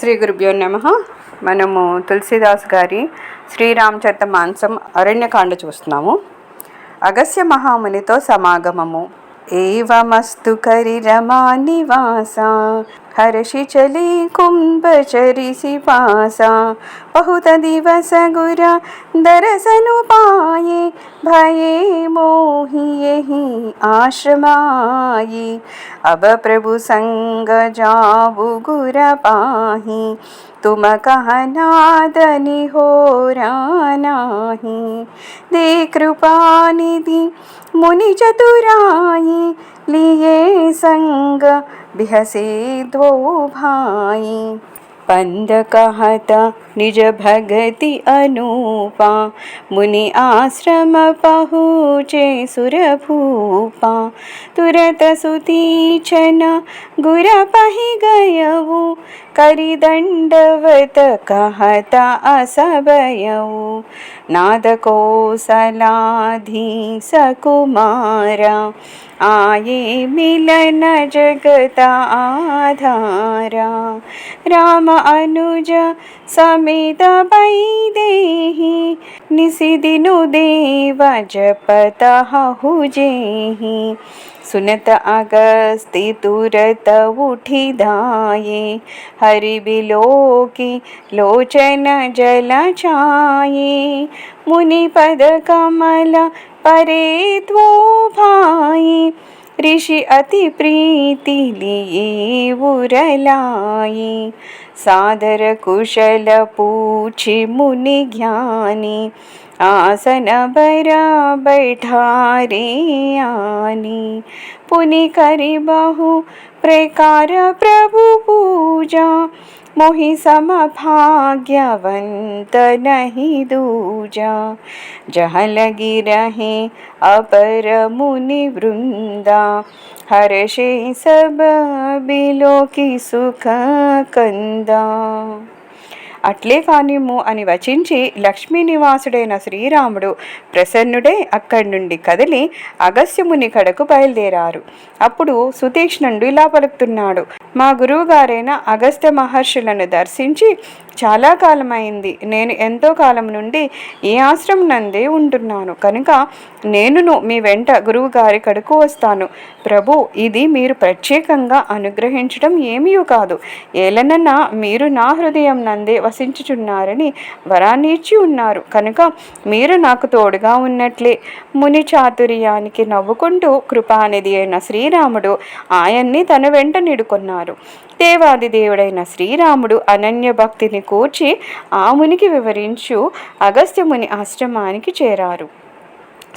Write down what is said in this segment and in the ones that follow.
శ్రీ గురుభ్యో నమః. మనము తులసీదాస్ గారి శ్రీరామచరితమానసం అరణ్యకాండ చూస్తున్నాము. అగస్త్య మహామునితో సమాగమము. ఏవమస్తు కరి రమా నివాస హర్షి చలి కుంభచరిసి పాస बहुत दिवस गुर दरसनु पाये भये मोहि यही आश्रमाये अब प्रभु संग जाऊ गुर पाही तुम कहनादनि हो रानाही दे कृपा निधि मुनि चतुराई लिए संग बिहसे दो भाई पंद कहत निज भगति अनूपा मुनि आश्रम पहुँचे सुरभूपा तुरत सुतीचन गुर पहि गयऊ करि दंडवत कहत असभयऊ नाद कौसलाधीश कुमारा आये मिलन जगत आधारा राम अनुज समेत बैदेहि निसिदिनु देव जपत हहु जेहि सुनत अगस्ति तुरत उठि धाये हरि बिलोकी लोचन जल छाये मुनि पद कमल परे द्वो भाई ऋषि अति प्रीति लिए उरलाई सादर कुशल पूछी मुनि ज्ञानी आसन बर बैठारे आनी पुनि करि बहु प्रकार प्रभु पूजा मोहि सम भाग्यवंत नहीं दूजा जहाँ लगी रहे अपर मुनि वृंदा हर्षे सब बिलो की सुख कंदा అట్లే కానిము అని వచించి లక్ష్మీ నివాసుడైన శ్రీరాముడు ప్రసన్నుడై అక్కడి నుండి కదిలి అగస్త్యముని కడకు బయలుదేరారు. అప్పుడు సుతీక్ష్ణుడు ఇలా పలుకుతున్నాడు. మా గురువు గారైన అగస్త్య మహర్షులను దర్శించి చాలా కాలమైంది. నేను ఎంతో కాలం నుండి ఈ ఆశ్రమం నందే ఉంటున్నాను కనుక నేనును మీ వెంట గురువు గారి కడుకు వస్తాను. ప్రభు, ఇది మీరు ప్రత్యేకంగా అనుగ్రహించడం ఏమీ కాదు. ఏలనన్నా మీరు నా హృదయం నందే వసించుచున్నారని వరాన్ని ఇచ్చి ఉన్నారు కనుక మీరు నాకు తోడుగా ఉన్నట్లే. ముని చాతుర్యానికి నవ్వుకుంటూ కృపానిధి అయిన శ్రీరాముడు ఆయన్ని తన వెంట నిడుకొన్నారు. దేవాది దేవుడైన శ్రీరాముడు అనన్య భక్తిని కూర్చి ఆ మునికి వివరించు అగస్త్యముని ఆశ్రమానికి చేరారు.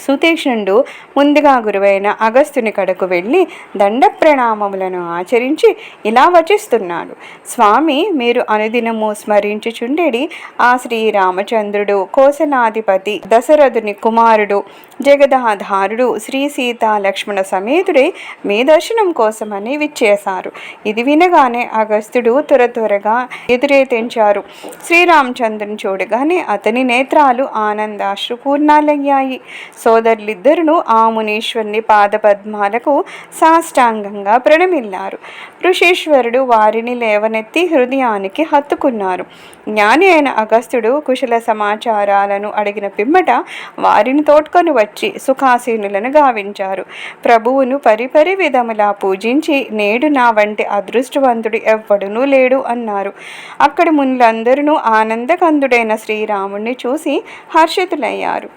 సుతీక్ష్ణుడు ముందుగా గురువైన అగస్త్యుని కడకు వెళ్ళి దండ ప్రణామములను ఆచరించి ఇలా వచిస్తున్నాడు. స్వామి, మీరు అనుదినము స్మరించుచుండెడి ఆ శ్రీరామచంద్రుడు కోసలాధిపతి దశరథుని కుమారుడు జగదాధారుడు శ్రీ సీతా లక్ష్మణ సమేతుడై మీ దర్శనం కోసమని విచ్చేశారు. ఇది వినగానే అగస్త్యుడు త్వరగా ఎదురే తెంచారు. శ్రీరామచంద్రుని చూడగానే అతని నేత్రాలు ఆనందాశ్రుపూర్ణాలయ్యాయి. సోదరులిద్దరును ఆ మునీశ్వరుని పాదపద్మాలకు సాష్టాంగంగా ప్రణమిల్లారు. ఋషీశ్వరుడు వారిని లేవనెత్తి హృదయానికి హత్తుకున్నారు. జ్ఞాని అయిన అగస్త్యుడు కుశల సమాచారాలను అడిగిన పిమ్మట వారిని తోడ్కొని వచ్చి సుఖాసీనులను గావించారు. ప్రభువును పరిపరి విధములా పూజించి నేడు నా వంటి అదృష్టవంతుడు ఎవ్వడునూ లేడు అన్నారు. అక్కడి మునులందరూ ఆనందకందుడైన శ్రీరాముణ్ణి చూసి హర్షితులయ్యారు.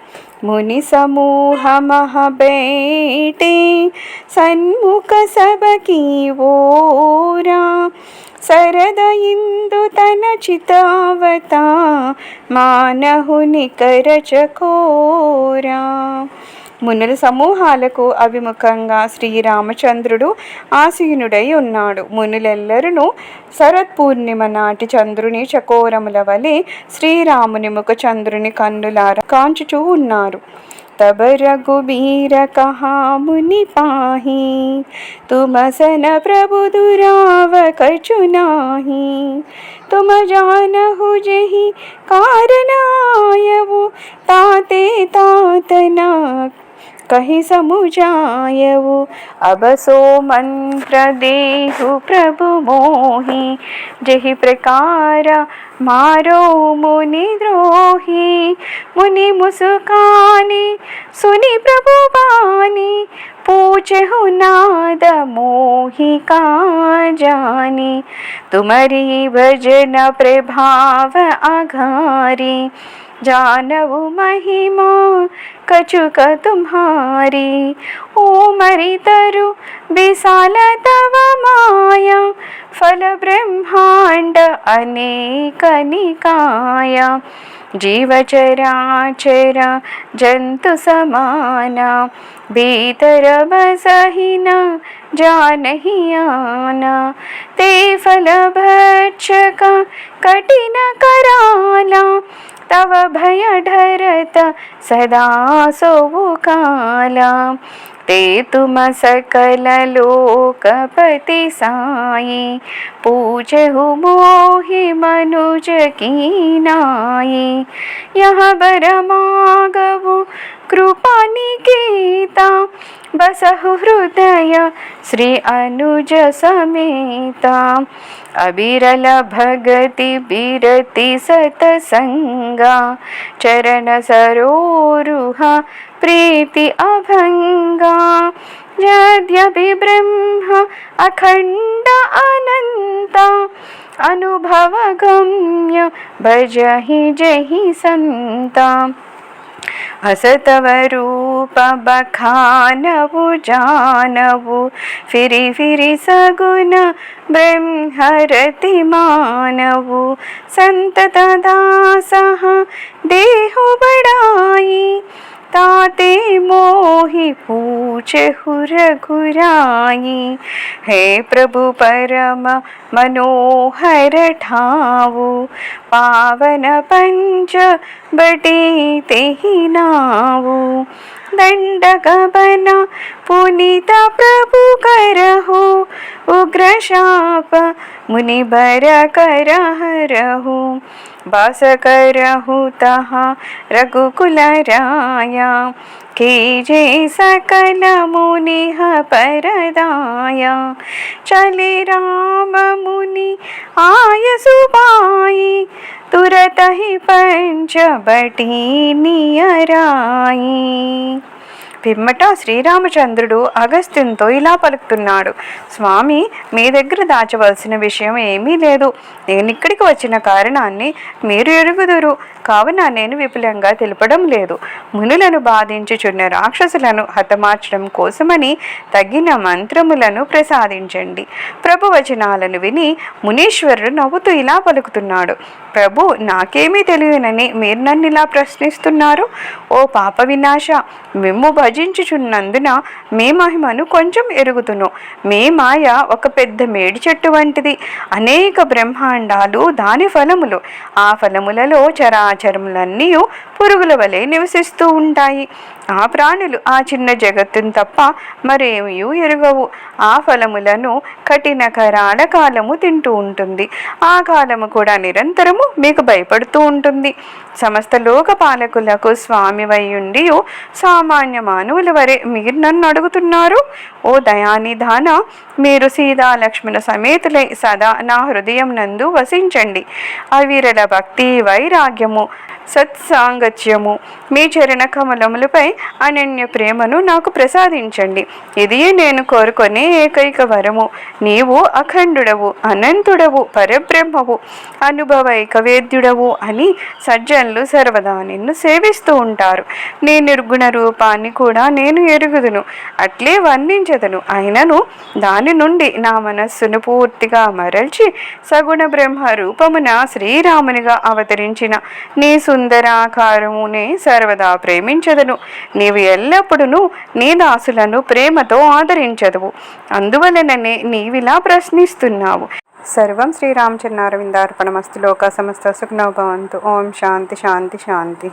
मुनि समूह मह बैठे सन्मुख सबकी ओरा सरद इंदु तन चितावता मानहु निकर चकोरा. మునుల సమూహాలకు అభిముఖంగా శ్రీరామచంద్రుడు ఆసీనుడై ఉన్నాడు. మునులెల్లరూ శరత్పూర్ణిమ నాటి చంద్రుని చకోరముల వలె శ్రీరాముని ముఖ చంద్రుని కన్నులార కాంచుచూ ఉన్నారు. तब रघुबीर कहा मुनि पाही तुम सन प्रभु दुराव कछु नाही तुम जानहु जहि कारण आयवु ताते तातना कहि समुझायऊ। अब सो मंत्र देहु प्रभु मोहि, जेहि प्रकार मारो मुनि द्रोही। मुनि मुस्काने सुनि प्रभु बानी, पूछहु नाद मोहि का जानी। तुम्हारी भजन प्रभाव आघारी, जानऊ महिमा कछुक तुम्हारी। ओ मरि तरु विशाल तव माया, फल ब्रह्मांड अनेक निकाया। जीव चराचर जंतु समाना, भीतर बसहि न जानहि आना। ते फल भक्षक कठिन कराला, तव भय डरत सदा सोऊ काला। ते तुम सकल लोकपति साई, पूछहु मोहि मनुज कीनाई। यह बर मागहु कृपा निकेता, बसहु हृदय श्री अनुज समेता। अबिरल भगति बिरति सतसंगा, चरण सरोरुह प्रीति अभंगा। यद्यपि ब्रह्म अखंड अनंता, अनुभव गम्य भजहि जहि संता। असतव रूप बखानवु जानवु, फिरि फिरि सगुन ब्रह्मरति मानवु। संतत दासः देहु बड़ाई, ताते मोहि पूछहु रघुराई। हे प्रभु परम मनोहर ठावु, पावन पंच बटी तेहि नावु। दंडक बना पुनीत प्रभु करहु, उग्र शाप मुनि बर कर हरहु। बास करहु तहाँ रघुकुल राया, कीजे सकल मुनि परदाया। चले राम मुनि आय सुबाई, तुरत ही पंच बटी नियराई। పిమ్మట శ్రీరామచంద్రుడు అగస్త్యునితో ఇలా పలుకుతున్నాడు. స్వామి, మీ దగ్గర దాచవలసిన విషయం ఏమీ లేదు. నేను ఇక్కడికి వచ్చిన కారణాన్ని మీరు ఎరుగుదురు, కావున నేను విపులంగా తెలుపడం లేదు. మునులను బాధించుచున్న రాక్షసులను హతమార్చడం కోసమని తగిన మంత్రములను ప్రసాదించండి. ప్రభు వచనాలను విని మునీశ్వరుడు నవ్వుతూ ఇలా పలుకుతున్నాడు. ప్రభు, నాకేమీ తెలియనని మీరు నన్ను ఇలా ప్రశ్నిస్తున్నారు? ఓ పాప వినాశ, మిమ్ము భజించుచున్నందున మీ మహిమను కొంచెం ఎరుగుతును. మీ మాయ ఒక పెద్ద మేడి చెట్టు వంటిది. అనేక బ్రహ్మాండాలు దాని ఫలములు. ఆ ఫలములలో చరాచరములన్నీ పురుగుల వలె నివసిస్తూ ఉంటాయి. ఆ ప్రాణులు ఆ చిన్న జగత్తును తప్ప మరేమీ ఎరుగవు. ఆ ఫలములను కఠిన కరాళ కాలము తింటూ ఉంటుంది. ఆ కాలము కూడా నిరంతరము మీకు భయపడుతూ ఉంటుంది. సమస్త లోక పాలకులకు స్వామి వయ్యుండి సామాన్య మానవుల వరే మీరు నన్ను అడుగుతున్నారు. ఓ దయానిధాన, మీరు సీతా లక్ష్మణ సమేతులై సదా నా హృదయం నందు వసించండి. అవిరల భక్తి వైరాగ్యము సత్సాంగత్యము మీ చరణ కమలములపై అనన్య ప్రేమను నాకు ప్రసాదించండి. ఇదే నేను కోరుకునే ఏకైక వరము. నీవు అఖండుడవు, అనంతుడవు, పరబ్రహ్మవు, అనుభవైక వేద్యుడవు అని సజ్జనులు సర్వదా నిన్ను సేవిస్తూ ఉంటారు. నీ నిర్గుణ రూపాన్ని కూడా నేను ఎరుగుదును, అట్లే వర్ణించదను. అయినను దాని నుండి నా మనస్సును పూర్తిగా మరల్చి సగుణ బ్రహ్మ రూపమున శ్రీరామునిగా అవతరించిన నీ సుందరాకారమునే సర్వదా ప్రేమించదను. నీవు ఎల్లప్పుడూ నీ దాసులను ప్రేమతో ఆదరించదువు. అందువలననే నీవిలా ప్రశ్నిస్తున్నావు. సర్వం శ్రీరామచంద్రారవిందార్పణమస్తు. లోకా సమస్త సుఖినో భవంతు. ఓం శాంతి శాంతి శాంతి.